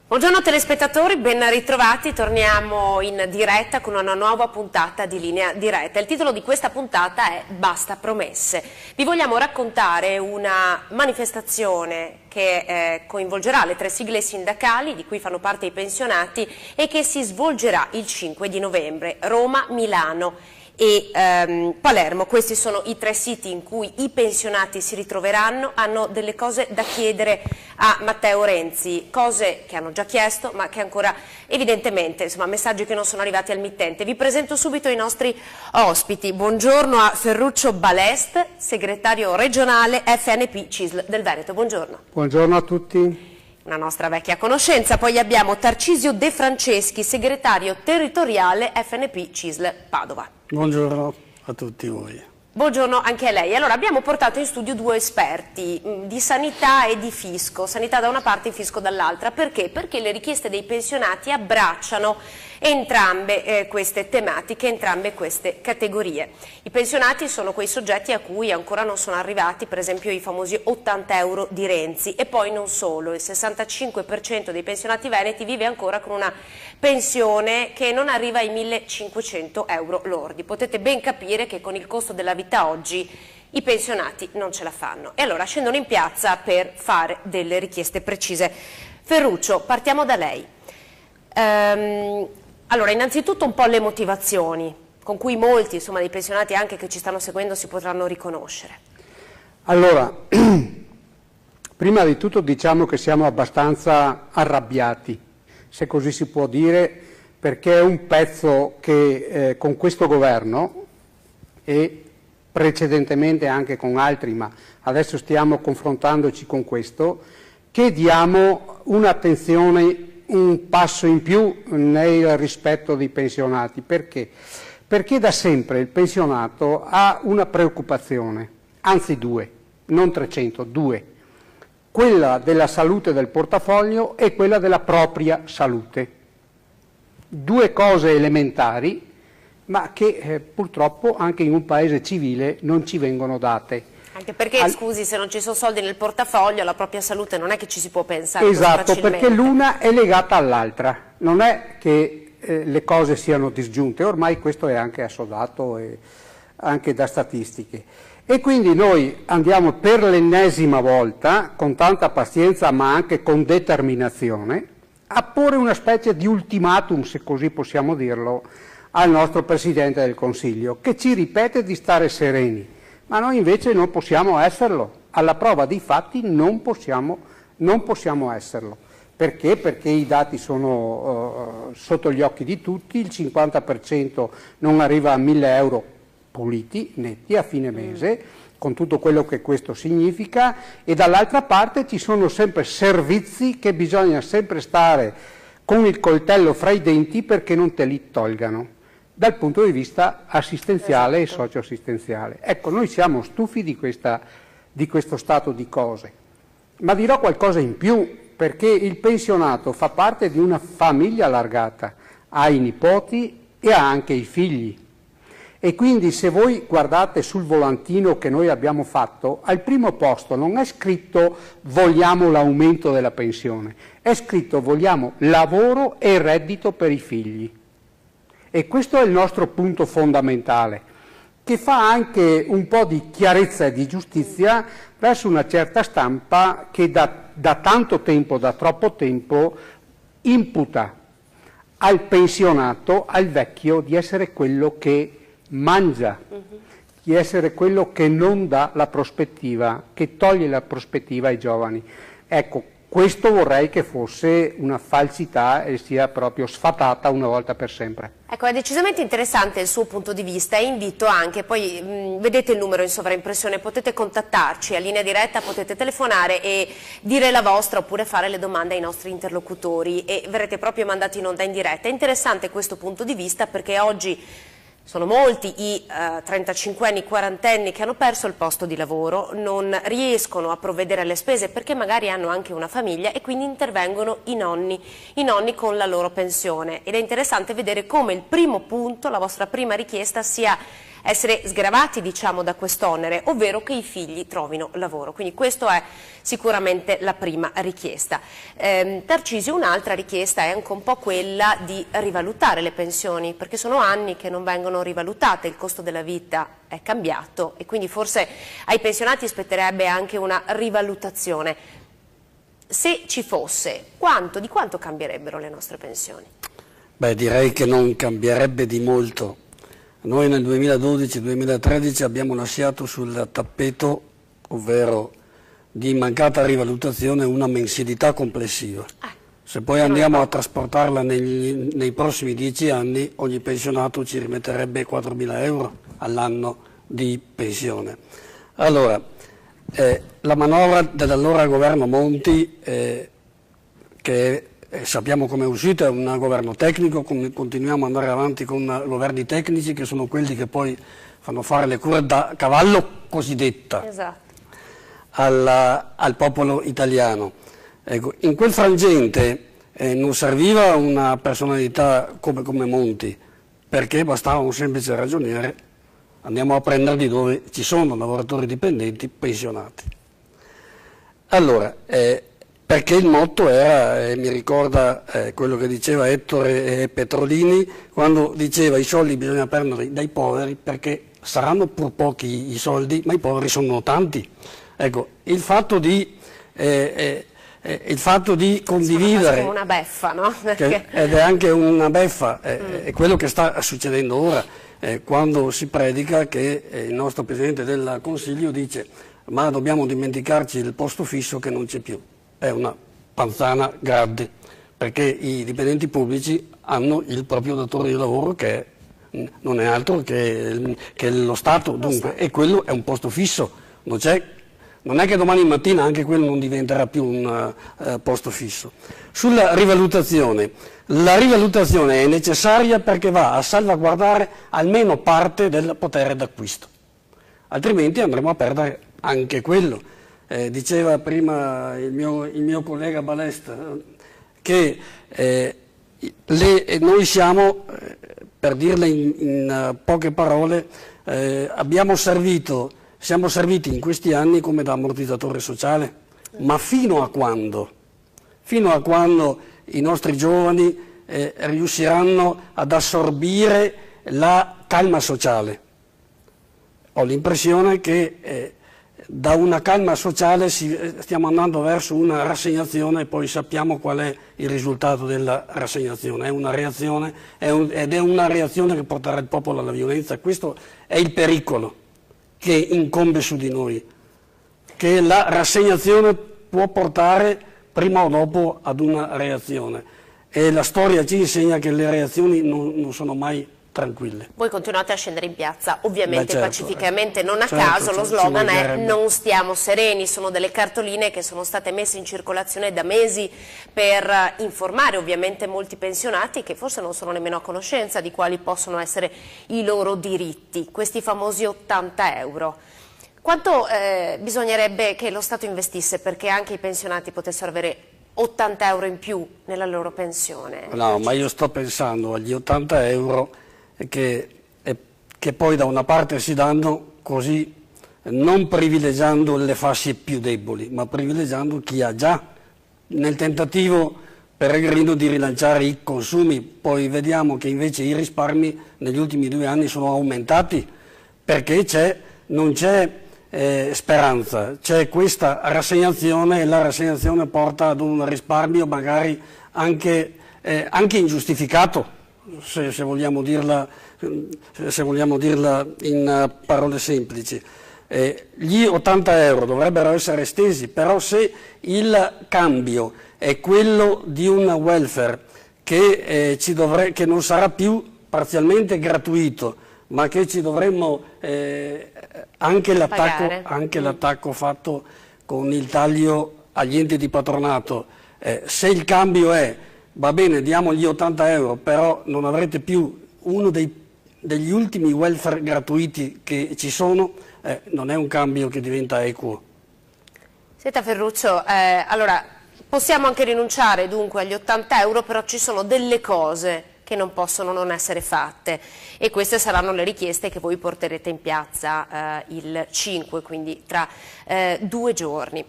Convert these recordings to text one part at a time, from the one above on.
Buongiorno telespettatori, ben ritrovati, torniamo in diretta con una nuova puntata di Linea Diretta. Il titolo di questa puntata è Basta promesse. Vi vogliamo raccontare una manifestazione che coinvolgerà le 3 sigle sindacali di cui fanno parte i pensionati e che si svolgerà il 5 di novembre, Roma, Milano e Palermo. Questi sono i 3 siti in cui i pensionati si ritroveranno. Hanno delle cose da chiedere a Matteo Renzi, cose che hanno già chiesto ma che ancora evidentemente, insomma, messaggi che non sono arrivati al mittente. Vi presento subito i nostri ospiti. Buongiorno a Ferruccio Balest, segretario regionale FNP CISL del Veneto. Buongiorno. Buongiorno a tutti. Una nostra vecchia conoscenza. Poi abbiamo Tarcisio De Franceschi, segretario territoriale FNP CISL Padova. Buongiorno a tutti voi. Buongiorno anche a lei. Allora, abbiamo portato in studio 2 esperti di sanità e di fisco, sanità da una parte e fisco dall'altra. Perché? Perché le richieste dei pensionati abbracciano entrambe queste tematiche, entrambe queste categorie. I pensionati sono quei soggetti a cui ancora non sono arrivati, per esempio, i famosi 80 euro di Renzi, e poi non solo, il 65% dei pensionati veneti vive ancora con una pensione che non arriva ai 1.500 euro lordi. Potete ben capire che con il costo della vita oggi i pensionati non ce la fanno e allora scendono in piazza per fare delle richieste precise. Ferruccio, partiamo da lei. Allora, innanzitutto un po' le motivazioni con cui molti, insomma, dei pensionati anche che ci stanno seguendo si potranno riconoscere. Allora, prima di tutto diciamo che siamo abbastanza arrabbiati, se così si può dire, perché è un pezzo che con questo governo e precedentemente anche con altri, ma adesso stiamo confrontandoci con questo, che diamo un'attenzione, un passo in più nel rispetto dei pensionati. Perché? Perché da sempre il pensionato ha una preoccupazione, anzi 2, non 300, 2, quella della salute del portafoglio e quella della propria salute. 2 cose elementari, ma che purtroppo anche in un paese civile non ci vengono date. Anche perché, scusi, se non ci sono soldi nel portafoglio, alla propria salute non è che ci si può pensare così Esatto, facilmente. perché l'una è legata all'altra, non è che le cose siano disgiunte, ormai questo è anche assodato anche da statistiche. E quindi noi andiamo per l'ennesima volta, con tanta pazienza ma anche con determinazione, a porre una specie di ultimatum, se così possiamo dirlo, al nostro Presidente del Consiglio, che ci ripete di stare sereni. Ma noi invece non possiamo esserlo, alla prova dei fatti non possiamo esserlo. Perché? Perché i dati sono sotto gli occhi di tutti, il 50% non arriva a 1.000 euro puliti, netti, a fine mese, con tutto quello che questo significa, e dall'altra parte ci sono sempre servizi che bisogna sempre stare con il coltello fra i denti perché non te li tolgano, dal punto di vista assistenziale e socioassistenziale. Ecco, noi siamo stufi di questo stato di cose, ma dirò qualcosa in più, perché il pensionato fa parte di una famiglia allargata, ha i nipoti e ha anche i figli. E quindi se voi guardate sul volantino che noi abbiamo fatto, al primo posto non è scritto vogliamo l'aumento della pensione, è scritto vogliamo lavoro e reddito per i figli. E questo è il nostro punto fondamentale, che fa anche un po' di chiarezza e di giustizia verso una certa stampa che da tanto tempo, da troppo tempo, imputa al pensionato, al vecchio, di essere quello che mangia, di essere quello che non dà la prospettiva, che toglie la prospettiva ai giovani. Ecco, questo vorrei che fosse una falsità e sia proprio sfatata una volta per sempre. Ecco, è decisamente interessante il suo punto di vista e invito anche, poi vedete il numero in sovraimpressione, potete contattarci a linea diretta, potete telefonare e dire la vostra oppure fare le domande ai nostri interlocutori e verrete proprio mandati in onda in diretta. È interessante questo punto di vista perché oggi sono molti i 35enni, 40enni che hanno perso il posto di lavoro, non riescono a provvedere alle spese perché magari hanno anche una famiglia e quindi intervengono i nonni con la loro pensione. Ed è interessante vedere come il primo punto, la vostra prima richiesta sia essere sgravati, diciamo, da quest'onere, ovvero che i figli trovino lavoro. Quindi questa è sicuramente la prima richiesta. Tarcisio, un'altra richiesta è anche un po' quella di rivalutare le pensioni, perché sono anni che non vengono rivalutate, il costo della vita è cambiato e quindi forse ai pensionati spetterebbe anche una rivalutazione. Se ci fosse, di quanto cambierebbero le nostre pensioni? Beh, direi che non cambierebbe di molto. Noi nel 2012-2013 abbiamo lasciato sul tappeto, ovvero di mancata rivalutazione, una mensilità complessiva. Se poi andiamo a trasportarla nei prossimi 10 anni, ogni pensionato ci rimetterebbe 4.000 euro all'anno di pensione. Allora, la manovra dell'allora governo Monti, che sappiamo come è uscita, è un governo tecnico, continuiamo ad andare avanti con governi tecnici che sono quelli che poi fanno fare le cure da cavallo cosiddetta. Esatto. Al popolo italiano. Ecco, in quel frangente non serviva una personalità come Monti, perché bastava un semplice ragioniere, andiamo a prenderli dove ci sono lavoratori dipendenti pensionati. Allora, perché il motto era, mi ricorda quello che diceva Ettore Petrolini, quando diceva i soldi bisogna prendere dai poveri perché saranno pur pochi i soldi, ma i poveri sono tanti. Ecco, il fatto di condividere... È una beffa, no? Ed è anche una beffa, è quello che sta succedendo ora, quando si predica che il nostro Presidente del Consiglio dice ma dobbiamo dimenticarci del posto fisso che non c'è più. È una panzana grande, perché i dipendenti pubblici hanno il proprio datore di lavoro che non è altro che lo Stato, dunque, e quello è un posto fisso, non è che domani mattina anche quello non diventerà più un posto fisso. Sulla rivalutazione, la rivalutazione è necessaria perché va a salvaguardare almeno parte del potere d'acquisto, altrimenti andremo a perdere anche quello. Diceva prima il mio collega Balesta che noi siamo, per dirle in poche parole, siamo serviti in questi anni come da ammortizzatore sociale, ma fino a quando? Fino a quando i nostri giovani riusciranno ad assorbire la calma sociale. Ho l'impressione che da una calma sociale stiamo andando verso una rassegnazione e poi sappiamo qual è il risultato della rassegnazione. È una reazione, ed è una reazione che porterà il popolo alla violenza. Questo è il pericolo che incombe su di noi, che la rassegnazione può portare prima o dopo ad una reazione, e la storia ci insegna che le reazioni non sono mai tranquille. Voi continuate a scendere in piazza, ovviamente certo, pacificamente, non a caso lo slogan è "non stiamo sereni", sono delle cartoline che sono state messe in circolazione da mesi per informare ovviamente molti pensionati che forse non sono nemmeno a conoscenza di quali possono essere i loro diritti, questi famosi 80 euro. Quanto bisognerebbe che lo Stato investisse perché anche i pensionati potessero avere 80 euro in più nella loro pensione? No, ma io sto pensando agli 80 euro che poi da una parte si danno così, non privilegiando le fasce più deboli, ma privilegiando chi ha già, nel tentativo peregrino di rilanciare i consumi. Poi vediamo che invece i risparmi negli ultimi 2 anni sono aumentati perché non c'è speranza, c'è questa rassegnazione e la rassegnazione porta ad un risparmio magari anche ingiustificato, se vogliamo dirla in parole semplici. Gli 80 euro dovrebbero essere estesi, però se il cambio è quello di un welfare che non sarà più parzialmente gratuito, ma che ci dovremmo anche l'attacco fatto con il taglio agli enti di patronato, se il cambio è va bene, diamo gli 80 euro, però non avrete più uno degli ultimi welfare gratuiti che ci sono, non è un cambio che diventa equo. Senta Ferruccio, allora possiamo anche rinunciare dunque agli 80 euro, però ci sono delle cose che non possono non essere fatte, e queste saranno le richieste che voi porterete in piazza il 5, quindi tra 2 giorni.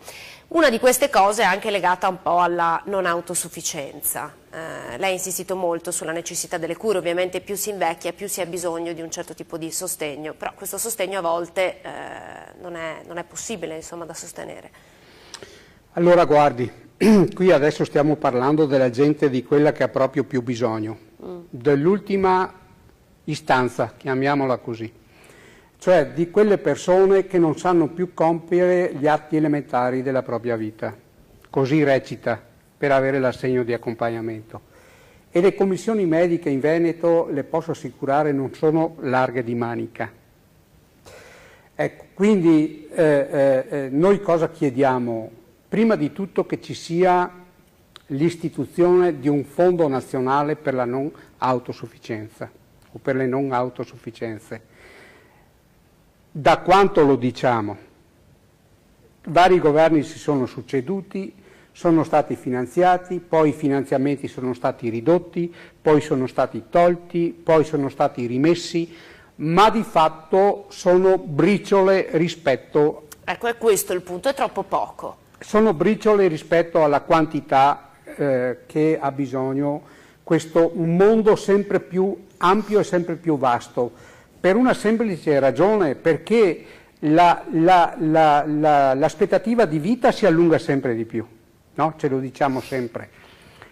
Una di queste cose è anche legata un po' alla non autosufficienza. Lei ha insistito molto sulla necessità delle cure, ovviamente più si invecchia più si ha bisogno di un certo tipo di sostegno, però questo sostegno a volte non è possibile, insomma, da sostenere. Allora guardi, qui adesso stiamo parlando della gente di quella che ha proprio più bisogno, dell'ultima istanza, chiamiamola così. Cioè di quelle persone che non sanno più compiere gli atti elementari della propria vita, così recita, per avere l'assegno di accompagnamento. E le commissioni mediche in Veneto, le posso assicurare, non sono larghe di manica. Ecco, quindi noi cosa chiediamo? Prima di tutto che ci sia l'istituzione di un fondo nazionale per la non autosufficienza o per le non autosufficienze. Da quanto lo diciamo? Vari governi si sono succeduti, sono stati finanziati, poi i finanziamenti sono stati ridotti, poi sono stati tolti, poi sono stati rimessi, ma di fatto sono briciole rispetto... Ecco, è questo il punto, è troppo poco. Sono briciole rispetto alla quantità che ha bisogno questo mondo sempre più ampio e sempre più vasto. Per una semplice ragione, perché l'aspettativa di vita si allunga sempre di più, no? Ce lo diciamo sempre.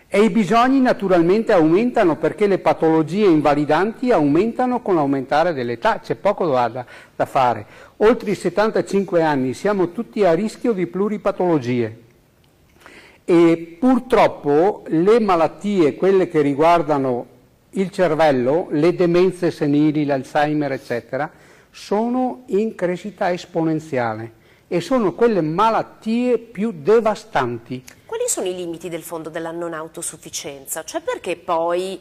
E i bisogni naturalmente aumentano perché le patologie invalidanti aumentano con l'aumentare dell'età, c'è poco da fare. Oltre i 75 anni siamo tutti a rischio di pluripatologie e purtroppo le malattie, quelle che riguardano il cervello, le demenze senili, l'Alzheimer, eccetera, sono in crescita esponenziale e sono quelle malattie più devastanti. Quali sono i limiti del fondo della non autosufficienza? Cioè perché poi,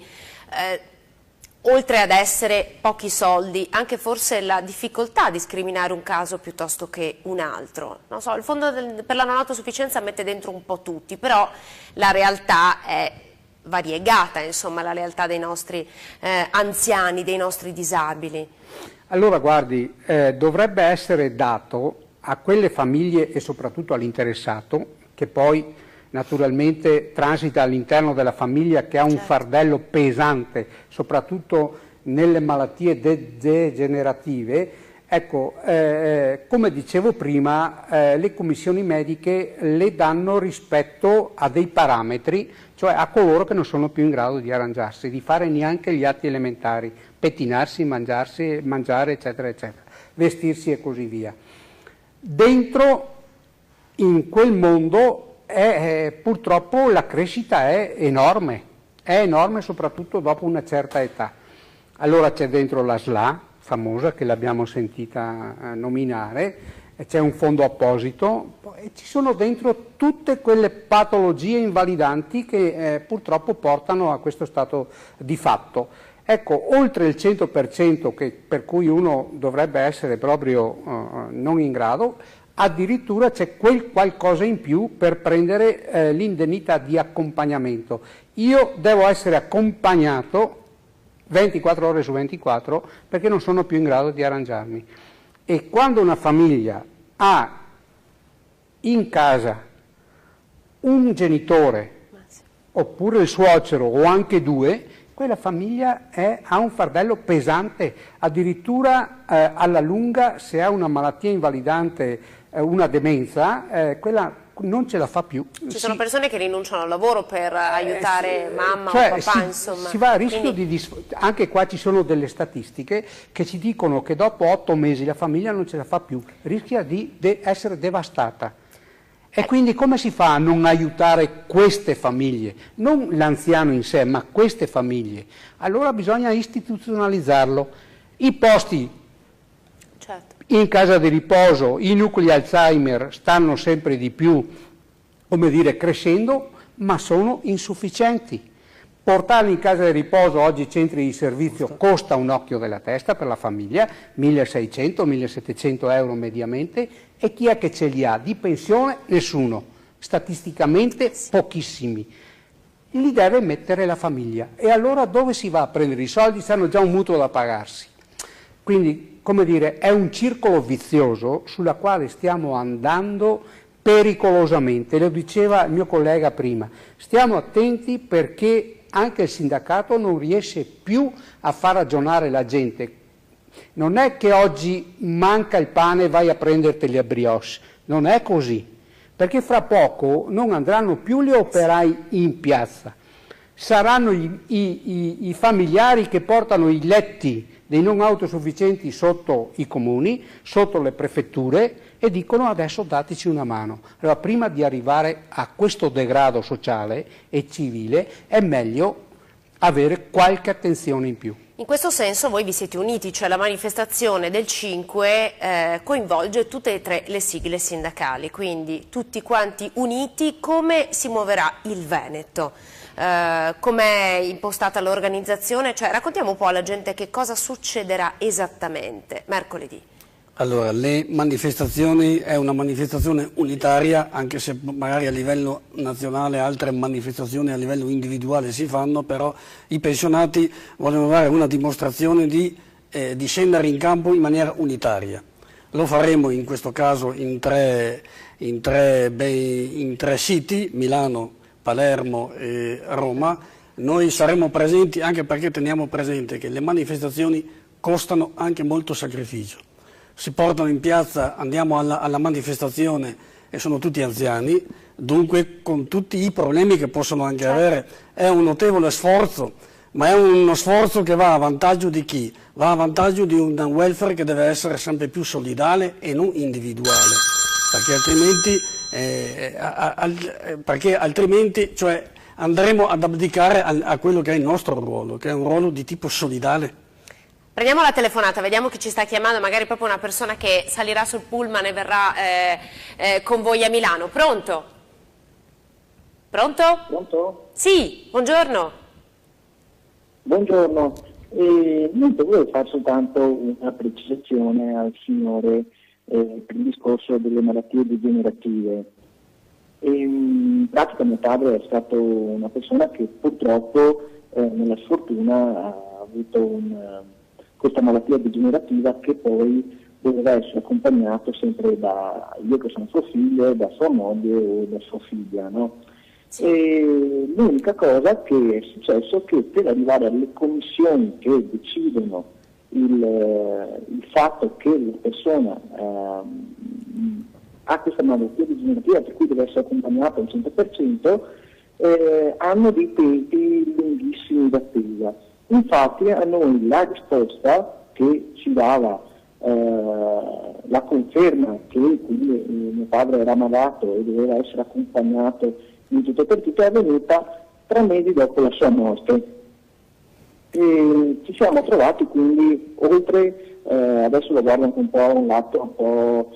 oltre ad essere pochi soldi, anche forse la difficoltà di discriminare un caso piuttosto che un altro? Non so, il fondo per la non autosufficienza mette dentro un po' tutti, però la realtà è variegata, insomma, la realtà dei nostri anziani, dei nostri disabili. Allora guardi, dovrebbe essere dato a quelle famiglie e soprattutto all'interessato, che poi naturalmente transita all'interno della famiglia, che ha un fardello pesante, soprattutto nelle malattie degenerative. Ecco, come dicevo prima, le commissioni mediche le danno rispetto a dei parametri, cioè a coloro che non sono più in grado di arrangiarsi, di fare neanche gli atti elementari, pettinarsi, mangiare, eccetera, eccetera, vestirsi e così via. Dentro, in quel mondo, purtroppo la crescita è enorme soprattutto dopo una certa età. Allora c'è dentro la SLA, famosa, che l'abbiamo sentita nominare, c'è un fondo apposito e ci sono dentro tutte quelle patologie invalidanti che purtroppo portano a questo stato di fatto. Ecco, oltre il 100% per cui uno dovrebbe essere proprio non in grado, addirittura c'è quel qualcosa in più per prendere l'indennità di accompagnamento. Io devo essere accompagnato 24 ore su 24 perché non sono più in grado di arrangiarmi. E quando una famiglia ha in casa un genitore oppure il suocero o anche due, quella famiglia ha un fardello pesante, addirittura alla lunga, se ha una malattia invalidante, una demenza, quella non ce la fa più. Ci sono persone che rinunciano al lavoro per aiutare mamma o papà, insomma. Si va a rischio di... Anche qua ci sono delle statistiche che ci dicono che dopo 8 mesi la famiglia non ce la fa più, rischia di essere devastata. E quindi come si fa a non aiutare queste famiglie? Non l'anziano in sé, ma queste famiglie. Allora bisogna istituzionalizzarlo. I posti in casa di riposo, i nuclei Alzheimer stanno sempre di più, come dire, crescendo, ma sono insufficienti. Portarli in casa di riposo, oggi centri di servizio, costa un occhio della testa per la famiglia, 1.600-1.700 euro mediamente, e chi è che ce li ha? Di pensione? Nessuno, statisticamente pochissimi. li deve mettere la famiglia. E allora dove si va a prendere i soldi? Stanno già un mutuo da pagarsi. Quindi, come dire, è un circolo vizioso sulla quale stiamo andando pericolosamente. Lo diceva il mio collega prima, stiamo attenti perché anche il sindacato non riesce più a far ragionare la gente. Non è che oggi manca il pane e vai a prenderti le brioche, non è così, perché fra poco non andranno più gli operai in piazza, saranno i familiari che portano i letti dei non autosufficienti sotto i comuni, sotto le prefetture, e dicono adesso dateci una mano. Allora, prima di arrivare a questo degrado sociale e civile è meglio avere qualche attenzione in più. In questo senso voi vi siete uniti, cioè la manifestazione del 5 coinvolge tutte e tre le sigle sindacali, quindi tutti quanti uniti. Come si muoverà il Veneto? Com'è impostata l'organizzazione? Cioè, raccontiamo un po' alla gente che cosa succederà esattamente mercoledì. Allora, le manifestazioni è una manifestazione unitaria, anche se magari a livello nazionale altre manifestazioni a livello individuale si fanno, però i pensionati vogliono dare una dimostrazione di scendere in campo in maniera unitaria. Lo faremo in questo caso in tre siti, Milano, Palermo e Roma. Noi saremo presenti anche perché teniamo presente che le manifestazioni costano anche molto sacrificio. Si portano in piazza, andiamo alla manifestazione e sono tutti anziani, dunque con tutti i problemi che possono anche avere è un notevole sforzo, ma è uno sforzo che va a vantaggio di chi? Va a vantaggio di un welfare che deve essere sempre più solidale e non individuale, perché altrimenti cioè, andremo ad abdicare a quello che è il nostro ruolo, che è un ruolo di tipo solidale. Prendiamo la telefonata, vediamo chi ci sta chiamando, magari proprio una persona che salirà sul pullman e verrà con voi a Milano. Pronto? Pronto? Pronto? Sì, buongiorno. Buongiorno. Niente, volevo fare soltanto una precisazione al signore per il discorso delle malattie degenerative. In pratica mio padre è stato una persona che purtroppo nella sfortuna ha avuto questa malattia degenerativa che poi doveva essere accompagnato sempre da io che sono suo figlio, da sua moglie o da sua figlia, no? Sì. E l'unica cosa che è successo è che per arrivare alle commissioni che decidono il fatto che la persona ha questa malattia degenerativa per cui deve essere accompagnata al 100%, hanno dei tempi lunghissimi d'attesa. Infatti a noi la risposta che ci dava la conferma che quindi mio padre era malato e doveva essere accompagnato in tutto per tutto è avvenuta 3 mesi dopo la sua morte. E ci siamo trovati quindi oltre, adesso lo guardo anche un po' un lato un po'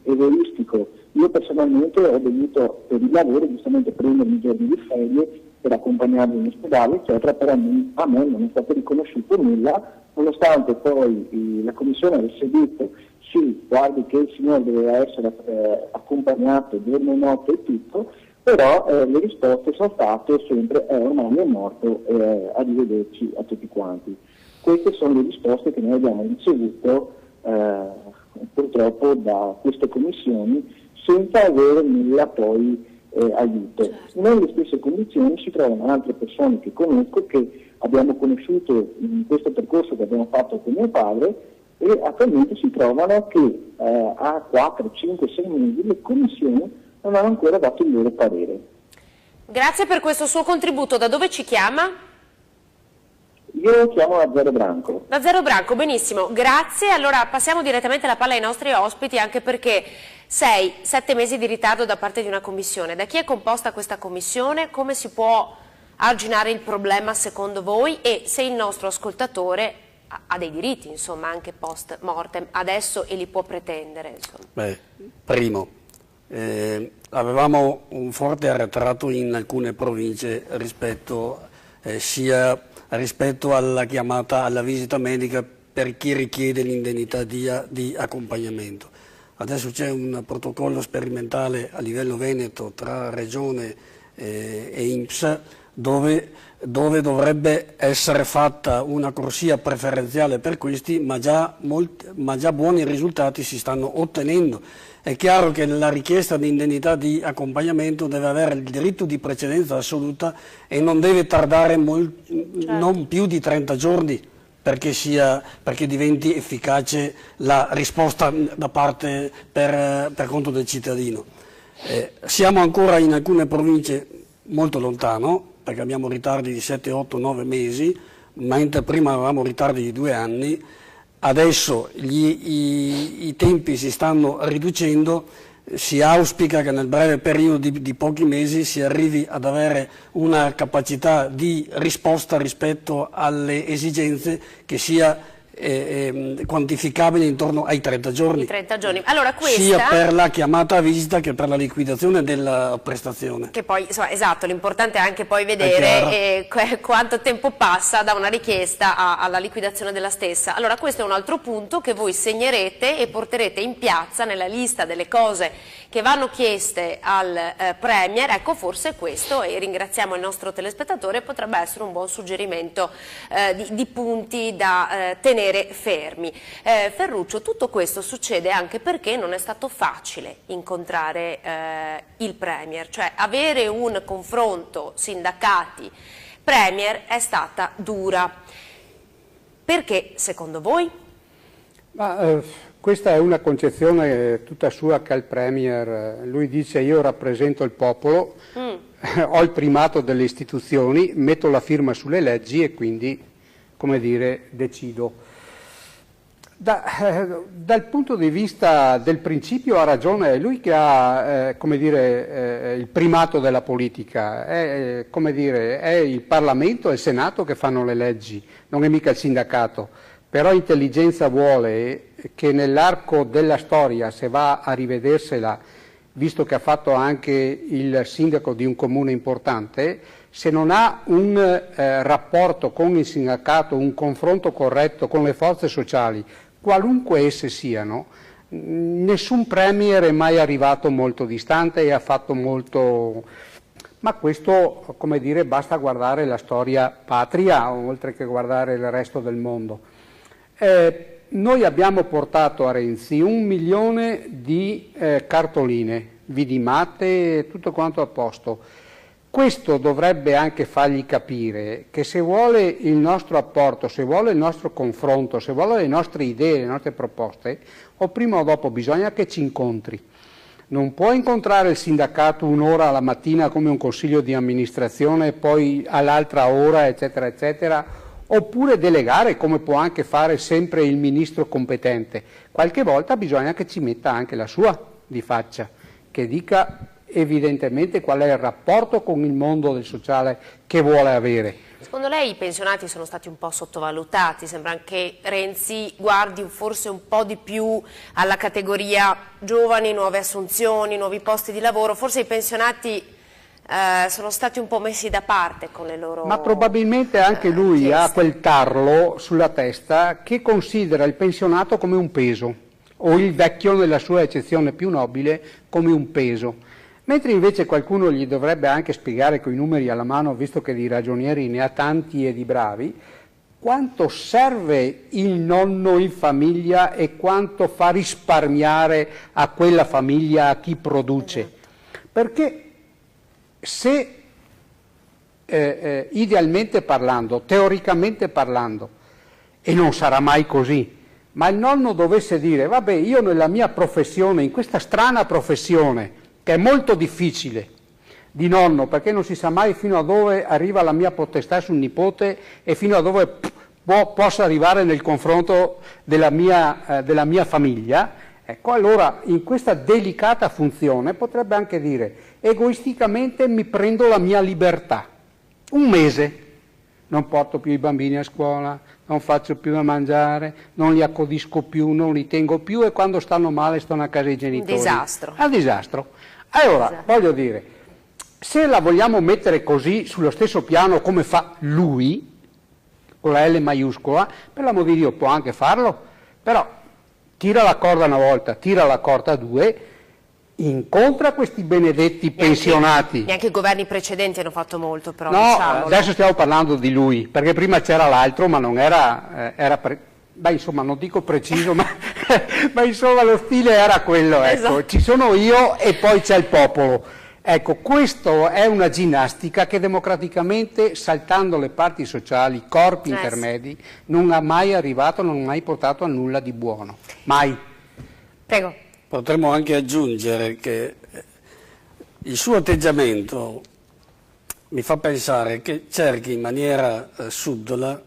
egoistico. Io personalmente ho dovuto per il lavoro giustamente prendermi i giorni di ferie per accompagnarmi in ospedale, eccetera, però a me non è stato riconosciuto nulla, nonostante poi la commissione avesse detto sì, guardi che il signore doveva essere accompagnato giorno e notte e tutto, però le risposte sono state sempre ormai è morto, arrivederci a tutti quanti. Queste sono le risposte che noi abbiamo ricevuto purtroppo da queste commissioni senza avere nulla poi aiuto. Nelle stesse condizioni si trovano altre persone che conosco, che abbiamo conosciuto in questo percorso che abbiamo fatto con mio padre, e attualmente si trovano che a 4, 5, 6 mesi le commissioni non hanno ancora dato il loro parere. Grazie per questo suo contributo. Da dove ci chiama? Io chiamo da Zero Branco. Da Zero Branco, benissimo, grazie. Allora passiamo direttamente la palla ai nostri ospiti, anche perché 6-7 mesi di ritardo da parte di una commissione. Da chi è composta questa commissione? Come si può arginare il problema secondo voi? E se il nostro ascoltatore ha dei diritti, insomma, anche post mortem adesso e li può pretendere? Insomma. Beh, primo, avevamo un forte arretrato in alcune province rispetto alla chiamata alla visita medica per chi richiede l'indennità di accompagnamento. Adesso c'è un protocollo sperimentale a livello Veneto tra Regione e INPS, dove dovrebbe essere fatta una corsia preferenziale per questi, ma già buoni risultati si stanno ottenendo. È chiaro che la richiesta di indennità di accompagnamento deve avere il diritto di precedenza assoluta e non deve tardare non più di 30 giorni perché diventi efficace la risposta da parte per conto del cittadino. Siamo ancora in alcune province molto lontano, perché abbiamo ritardi di 7, 8, 9 mesi, mentre prima avevamo ritardi di 2 anni. Adesso i tempi si stanno riducendo, si auspica che nel breve periodo di pochi mesi si arrivi ad avere una capacità di risposta rispetto alle esigenze che sia quantificabile intorno ai 30 giorni. 30 giorni. Allora, sia per la chiamata a visita che per la liquidazione della prestazione. Che poi, insomma, esatto, l'importante è anche poi vedere quanto tempo passa da una richiesta alla liquidazione della stessa. Allora, questo è un altro punto che voi segnerete e porterete in piazza nella lista delle cose che vanno chieste al Premier. Ecco, forse questo, e ringraziamo il nostro telespettatore, potrebbe essere un buon suggerimento di punti da tenere fermi. Ferruccio, tutto questo succede anche perché non è stato facile incontrare il Premier, cioè avere un confronto sindacati-Premier è stata dura. Perché, secondo voi? Questa è una concezione tutta sua che ha il Premier. Lui dice: io rappresento il popolo, ho il primato delle istituzioni, metto la firma sulle leggi e quindi, come dire, decido. Dal punto di vista del principio ha ragione, è lui che ha come dire, il primato della politica, come dire, è il Parlamento e il Senato che fanno le leggi, non è mica il sindacato. Però intelligenza vuole che nell'arco della storia, se va a rivedersela, visto che ha fatto anche il sindaco di un comune importante, se non ha un rapporto con il sindacato, un confronto corretto con le forze sociali, qualunque esse siano, nessun Premier è mai arrivato molto distante e ha fatto molto. Ma questo, come dire, basta guardare la storia patria oltre che guardare il resto del mondo. Noi abbiamo portato a Renzi 1 milione di cartoline, vidimate, tutto quanto a posto. Questo dovrebbe anche fargli capire che se vuole il nostro apporto, se vuole il nostro confronto, se vuole le nostre idee, le nostre proposte, o prima o dopo bisogna che ci incontri. Non può incontrare il sindacato un'ora alla mattina come un consiglio di amministrazione, poi all'altra ora, eccetera, eccetera, oppure delegare, come può anche fare sempre il ministro competente. Qualche volta bisogna che ci metta anche la sua di faccia, che dica evidentemente qual è il rapporto con il mondo del sociale che vuole avere. Secondo lei i pensionati sono stati un po' sottovalutati? Sembra che Renzi guardi forse un po' di più alla categoria giovani, nuove assunzioni, nuovi posti di lavoro. Forse i pensionati sono stati un po' messi da parte con le loro. Ma probabilmente anche lui chieste. Ha quel tarlo sulla testa che considera il pensionato come un peso, o il vecchio nella sua eccezione più nobile come un peso. Mentre invece qualcuno gli dovrebbe anche spiegare coi numeri alla mano, visto che di ragionieri ne ha tanti e di bravi, quanto serve il nonno in famiglia e quanto fa risparmiare a quella famiglia, a chi produce. Perché se idealmente parlando, teoricamente parlando, e non sarà mai così, ma il nonno dovesse dire: vabbè, io nella mia professione, in questa strana professione, che è molto difficile, di nonno, perché non si sa mai fino a dove arriva la mia potestà sul nipote e fino a dove possa arrivare nel confronto della mia famiglia, ecco, allora in questa delicata funzione potrebbe anche dire: egoisticamente mi prendo la mia libertà, 1 mese, non porto più i bambini a scuola, non faccio più da mangiare, non li accudisco più, non li tengo più e quando stanno male stanno a casa i genitori. Un disastro. Un disastro. Allora, voglio dire, se la vogliamo mettere così sullo stesso piano come fa lui, con la L maiuscola, per l'amor di Dio può anche farlo, però tira la corda una volta, tira la corda 2, incontra questi benedetti pensionati. Neanche i governi precedenti hanno fatto molto, però. No, diciamolo. adesso stiamo parlando di lui, perché prima c'era l'altro, ma non era, beh, insomma, non dico preciso, ma, ma insomma lo stile era quello, ecco. Esatto. Ci sono io e poi c'è il popolo. Ecco, questo è una ginnastica che democraticamente, saltando le parti sociali, i corpi intermedi, non ha mai arrivato, non ha mai portato a nulla di buono. Mai. Prego. Potremmo anche aggiungere che il suo atteggiamento mi fa pensare che cerchi in maniera subdola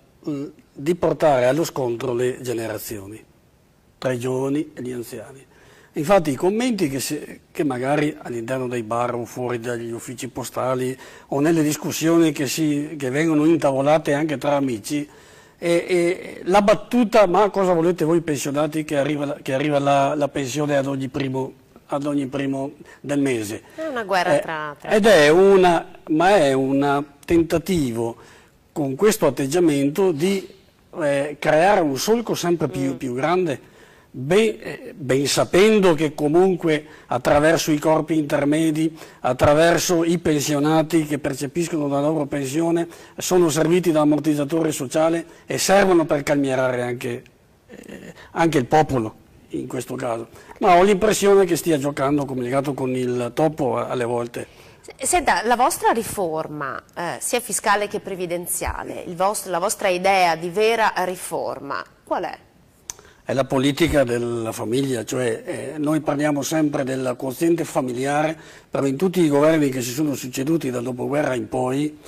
di portare allo scontro le generazioni, tra i giovani e gli anziani. Infatti i commenti che magari all'interno dei bar o fuori dagli uffici postali o nelle discussioni che vengono intavolate anche tra amici, e la battuta: ma cosa volete voi pensionati che arriva la pensione ad ogni primo del mese? È una guerra tra... Ed è un tentativo con questo atteggiamento di creare un solco sempre più grande, ben sapendo che comunque attraverso i corpi intermedi, attraverso i pensionati che percepiscono la loro pensione, sono serviti da ammortizzatore sociale e servono per calmierare anche il popolo in questo caso. Ma ho l'impressione che stia giocando, come legato con il topo alle volte. Senta, la vostra riforma, sia fiscale che previdenziale, la vostra idea di vera riforma, qual è? È la politica della famiglia, cioè noi parliamo sempre del quoziente familiare, però in tutti i governi che si sono succeduti dal dopoguerra in poi,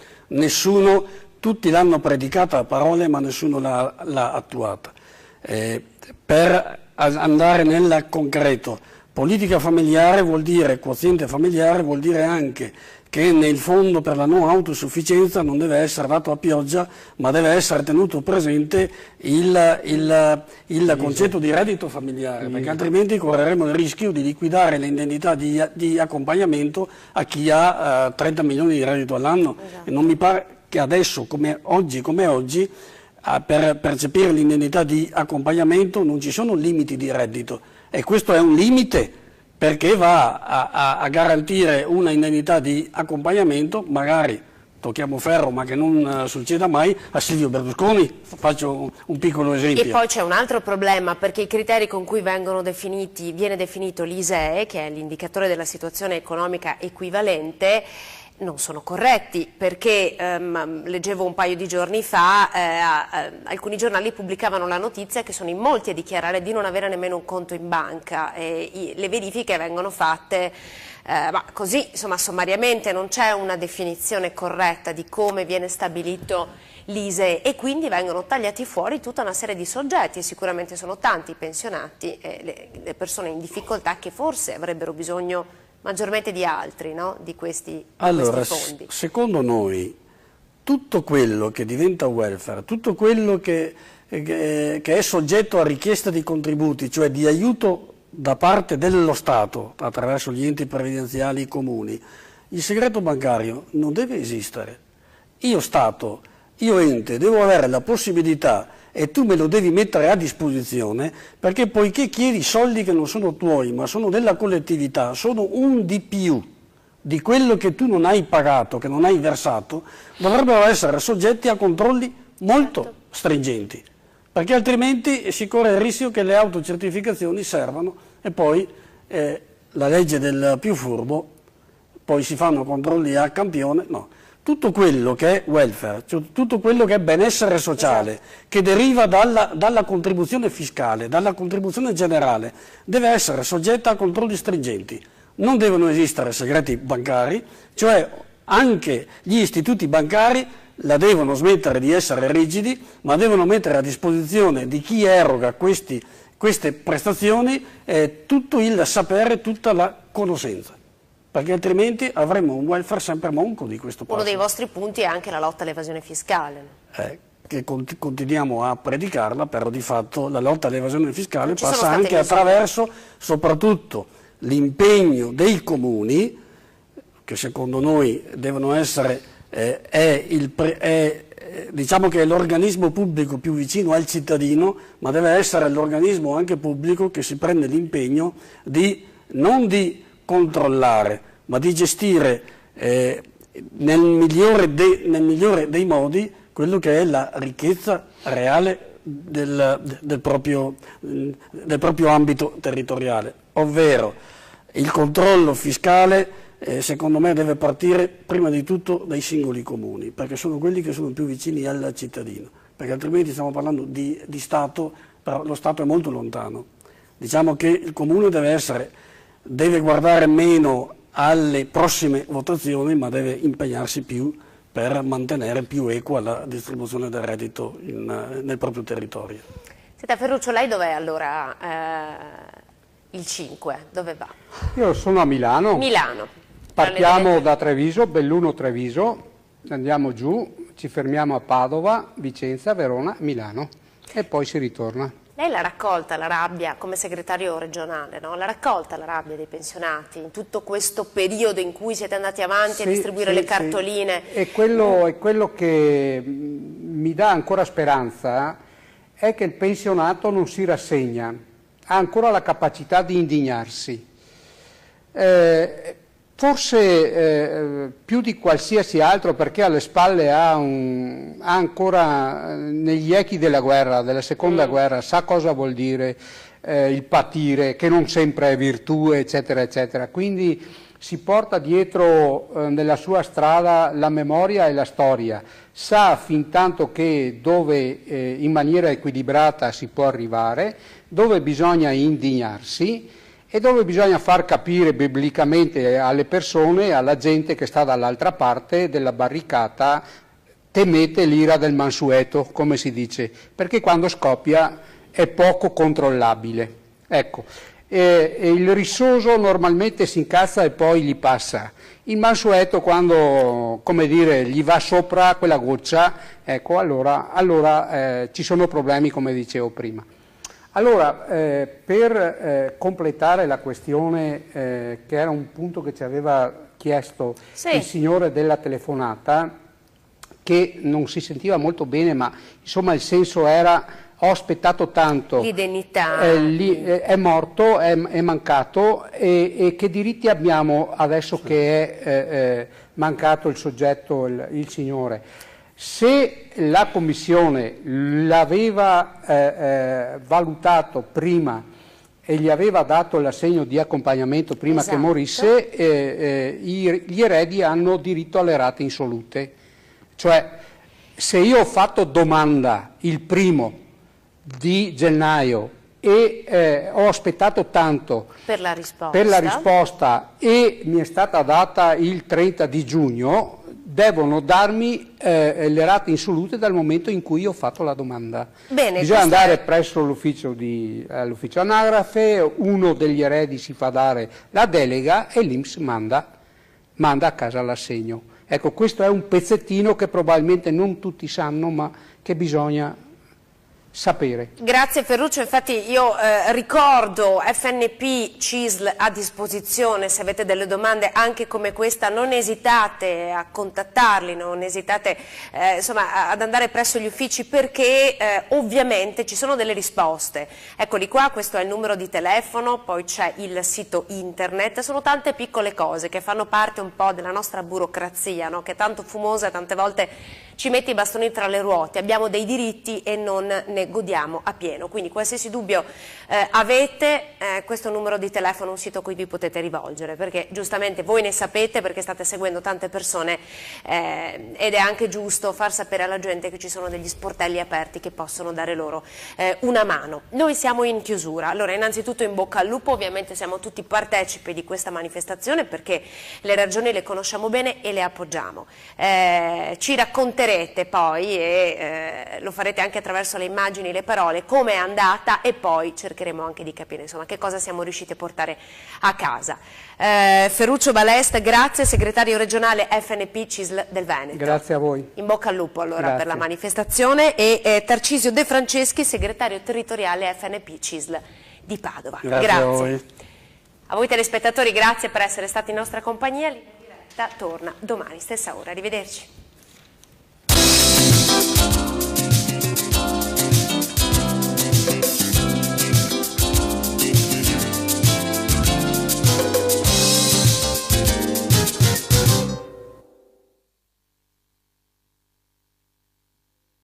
tutti l'hanno predicata a parole ma nessuno l'ha attuata. Per andare nel concreto, politica familiare vuol dire, quoziente familiare vuol dire anche che nel fondo per la non autosufficienza non deve essere dato a pioggia, ma deve essere tenuto presente il concetto di reddito familiare, perché altrimenti correremo il rischio di liquidare le indennità di accompagnamento a chi ha 30 milioni di reddito all'anno. Esatto. E non mi pare che adesso, come oggi, per percepire l'indennità di accompagnamento non ci sono limiti di reddito, e questo è un limite perché va a garantire una indennità di accompagnamento, magari, tocchiamo ferro ma che non succeda mai, a Silvio Berlusconi, faccio un piccolo esempio. E poi c'è un altro problema, perché i criteri con cui viene definito l'ISEE, che è l'indicatore della situazione economica equivalente, non sono corretti, perché leggevo un paio di giorni fa, alcuni giornali pubblicavano la notizia che sono in molti a dichiarare di non avere nemmeno un conto in banca, e le verifiche vengono fatte ma così, insomma, sommariamente, non c'è una definizione corretta di come viene stabilito l'ISEE, e quindi vengono tagliati fuori tutta una serie di soggetti, e sicuramente sono tanti i pensionati e le persone in difficoltà che forse avrebbero bisogno maggiormente di altri, no? Di questi fondi. Secondo noi tutto quello che diventa welfare, tutto quello che è soggetto a richiesta di contributi, cioè di aiuto da parte dello Stato attraverso gli enti previdenziali, i comuni, il segreto bancario non deve esistere. Io Stato, io ente, devo avere la possibilità, e tu me lo devi mettere a disposizione, perché poiché chiedi soldi che non sono tuoi ma sono della collettività, sono un di più di quello che tu non hai pagato, che non hai versato, dovrebbero essere soggetti a controlli molto stringenti, perché altrimenti si corre il rischio che le autocertificazioni servano e poi la legge del più furbo, poi si fanno controlli a campione, no. Tutto quello che è welfare, cioè tutto quello che è benessere sociale, esatto, che deriva dalla contribuzione fiscale, dalla contribuzione generale, deve essere soggetta a controlli stringenti. Non devono esistere segreti bancari, cioè anche gli istituti bancari la devono smettere di essere rigidi, ma devono mettere a disposizione di chi eroga queste prestazioni tutto il sapere, tutta la conoscenza. Perché altrimenti avremo un welfare sempre monco di questo passo. Uno dei vostri punti è anche la lotta all'evasione fiscale. Che continuiamo a predicarla, però di fatto la lotta all'evasione fiscale passa anche attraverso soprattutto l'impegno dei comuni, che secondo noi devono essere, diciamo che è l'organismo pubblico più vicino al cittadino, ma deve essere l'organismo anche pubblico che si prende l'impegno non di controllare, ma di gestire nel migliore dei modi quello che è la ricchezza reale del proprio ambito territoriale, ovvero il controllo fiscale. Secondo me deve partire prima di tutto dai singoli comuni, perché sono quelli che sono più vicini al cittadino, perché altrimenti stiamo parlando di Stato, però lo Stato è molto lontano. Diciamo che il comune deve guardare meno alle prossime votazioni, ma deve impegnarsi più per mantenere più equa la distribuzione del reddito nel proprio territorio. Senta Ferruccio, lei dov'è allora il 5? Dove va? Io sono a Milano. Milano. Partiamo da Treviso, Belluno Treviso, andiamo giù, ci fermiamo a Padova, Vicenza, Verona, Milano e poi si ritorna. Lei l'ha raccolta la rabbia come segretario regionale, no? L'ha raccolta la rabbia dei pensionati in tutto questo periodo in cui siete andati avanti a distribuire le cartoline? Sì. E quello che mi dà ancora speranza è che il pensionato non si rassegna, ha ancora la capacità di indignarsi. Forse più di qualsiasi altro, perché alle spalle ha ancora negli echi della guerra, della seconda guerra, sa cosa vuol dire il patire, che non sempre è virtù, eccetera, eccetera. Quindi si porta dietro nella sua strada la memoria e la storia, sa fin tanto che dove in maniera equilibrata si può arrivare, dove bisogna indignarsi, e dove bisogna far capire biblicamente alle persone, alla gente che sta dall'altra parte della barricata, temete l'ira del mansueto, come si dice, perché quando scoppia è poco controllabile. Ecco, il rissoso normalmente si incazza e poi gli passa. Il mansueto, quando, come dire, gli va sopra quella goccia, ecco, allora ci sono problemi, come dicevo prima. Allora, per completare la questione, che era un punto che ci aveva chiesto il signore della telefonata, che non si sentiva molto bene, ma insomma il senso era: ho aspettato tanto, l'indennità è morto, è mancato, e che diritti abbiamo adesso che è mancato il soggetto, il signore? Se la Commissione l'aveva valutato prima e gli aveva dato l'assegno di accompagnamento prima che morisse, gli eredi hanno diritto alle rate insolute. Cioè, se io ho fatto domanda il 1° di gennaio e ho aspettato tanto per la risposta e mi è stata data il 30 di giugno, devono darmi le rate insolute dal momento in cui ho fatto la domanda. Bene, bisogna andare presso l'ufficio anagrafe, uno degli eredi si fa dare la delega e l'INPS manda a casa l'assegno. Ecco, questo è un pezzettino che probabilmente non tutti sanno, ma che bisogna sapere. Grazie Ferruccio, infatti io ricordo FNP CISL a disposizione, se avete delle domande anche come questa non esitate a contattarli, non esitate insomma ad andare presso gli uffici, perché ovviamente ci sono delle risposte. Eccoli qua, questo è il numero di telefono, poi c'è il sito internet, sono tante piccole cose che fanno parte un po' della nostra burocrazia, no? Che è tanto fumosa e tante volte ci mette i bastoni tra le ruote, abbiamo dei diritti e non ne godiamo appieno, quindi qualsiasi dubbio avete, questo numero di telefono è un sito a cui vi potete rivolgere, perché giustamente voi ne sapete, perché state seguendo tante persone ed è anche giusto far sapere alla gente che ci sono degli sportelli aperti che possono dare loro una mano. Noi siamo in chiusura, allora innanzitutto in bocca al lupo, ovviamente siamo tutti partecipi di questa manifestazione perché le ragioni le conosciamo bene e le appoggiamo. Ci racconterete poi, e lo farete anche attraverso le immagini, le parole, come è andata, e poi cercheremo anche di capire insomma che cosa siamo riusciti a portare a casa. Ferruccio Balest, grazie, segretario regionale FNP CISL del Veneto. Grazie a voi. In bocca al lupo allora Grazie. per la manifestazione, e Tarcisio De Franceschi, segretario territoriale FNP CISL di Padova. Grazie. A voi. A voi telespettatori, grazie per essere stati in nostra compagnia. Linea Diretta torna domani stessa ora, arrivederci.